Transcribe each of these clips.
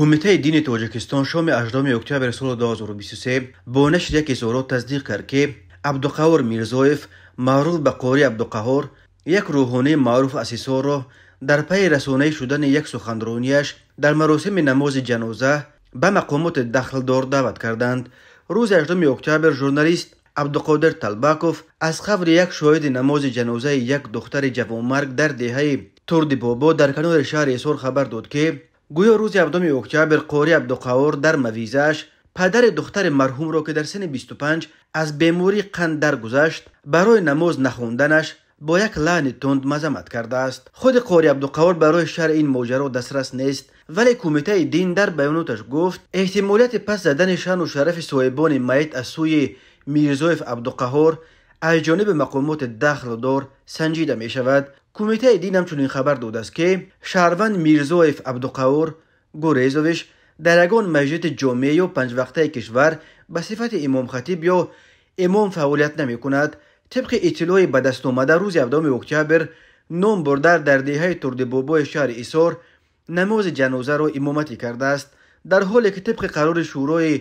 کمیته دین تاجیکستان شام 18 اکتبر سال 2023 با نشر یک اظهارات تصدیق کرد که عبدالقهار میرزایف معروف به قاری عبدالقهار یک روحانی معروف اسیسار را در پی رسانه شدن یک سخنرانیش در مراسم نماز جنازه به مقامات دخلدار دعوت کردند. روز 18 اکتبر ژورنالیست عبدالقادر طلبکوف از خبر یک شاهد نماز جنازه یک دختر جوانمرگ در دهه ترد بابا در کنار شهر ایسار خبر داد که گویا روز 17 اکتبر قاری عبدالقهار در مویزش پدر دختر مرحوم را که در سن 25 از بیماری قند درگذشت برای نماز نخواندنش با یک لعن تند مذمت کرده است. خود قاری عبدالقهار برای شرح این ماجرا دسترس نیست، ولی کمیته دین در بیاناتش گفت احتمالیت پس زدن شان و شرف صاحبان میت از سوی میرزایف عبدالقهار از جانب مقامات دخلدار سنجیده می شود. کمیته دین همچنین خبر داده است که شهروند میرزایف عبدالقهار گوریزویش در یگان مسجد جامعه و 5 وقته کشور به صفت امام خطیب یا امام فعالیت نمی کند. طبق اطلاع به دست آمده روز 17 اکتبر نام برده در دهه ترد بابا شهر ایسار نماز جنازه را امامتی کرده است، در حالی که طبق قرار شورای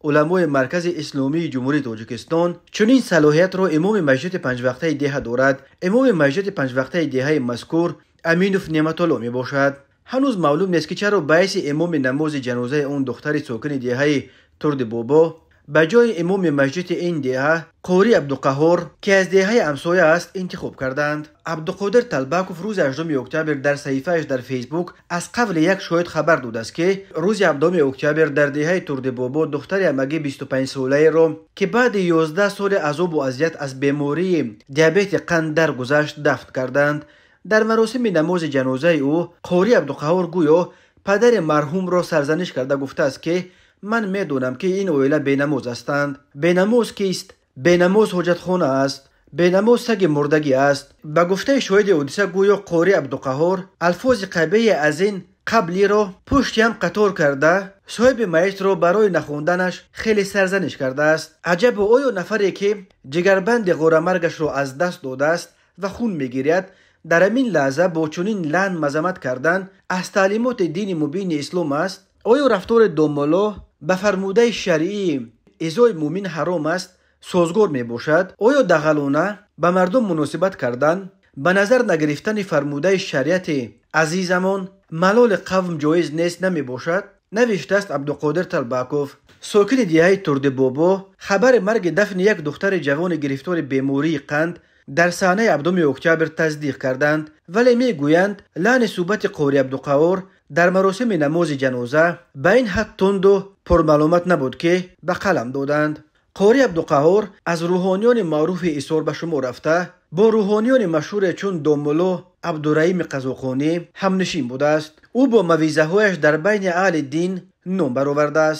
علمای مرکز اسلامی جمهوری تاجیکستان چنین صلاحیت را امام مسجد 5 وقته دهه دارد. امام مسجد 5 وقته دهه مذکور امینوف نعمت الله می باشد. هنوز معلوم نیست که چرا باعث امام نماز جنازه اون دختر ساکن دهه ترد بابا به جای امام مسجد این دهه قاری عبدالقهار که از دهه همسایه است انتخاب کردند. عبدالقادر طلبکوف روز 18 اکتبر در صحیفه‌اش در فیسبوک از قبل یک شاهد خبر داده است که روز 17 اکتبر در دهه ترد بابا دختر امگی 25 ساله را که بعد 11 سال عذاب و اذیت از بیماری دیابت قند درگذشت دفن کردند. در مراسم نماز جنازه او قاری عبدالقهار گویا پدر مرحوم را سرزنش کرده گفته است که من میدونم که این اویله بینماز هستند. بینماز کیست؟ بینماز حجت خانه است. بینماز سگ مردگی است. به گفته شاهد حادثه گویا قاری عبدالقهار الفاظ قبیح از این قبلی را پشتی هم قطار کرده صاحب میت را برای نخوندنش خیلی سرزنش کرده است. عجب آیا نفری که جگربند غورمرگش را از دست داده است و خون میگیرد در همین لحظه با چنین لعن مذمت کردن از تعلیمات دین مبین اسلام است؟ آیا رفتار دومالا به فرموده شرعی ازای مومن حرام است سازگار می باشد؟ آیا دغلانه به مردم مناسبت کردن به نظر نگرفتن فرموده شریعت عزیزمان ملال قوم جایز نیست نمی باشد؟ نوشته است عبدالقادر طلبکوف. ساکن دهه ترد بابا خبر مرگ دفن یک دختر جوان گرفتار بیماری قند در صحنه 17 اکتبر تصدیق کردند، ولی می گویند لعن صحبت قاری عبدالقهار در مراسم نماز جنازه به این حد تند و پرمعلومات نبود که به قلم دادند. قاری عبدالقهار از روحانیان معروف ایسار به شما رفته با روحانیان مشهور چون دوملا عبدالرحیم قزاقانی همنشین بوده است. او با موعظه هایش در بین اهل دین نام برآورده است.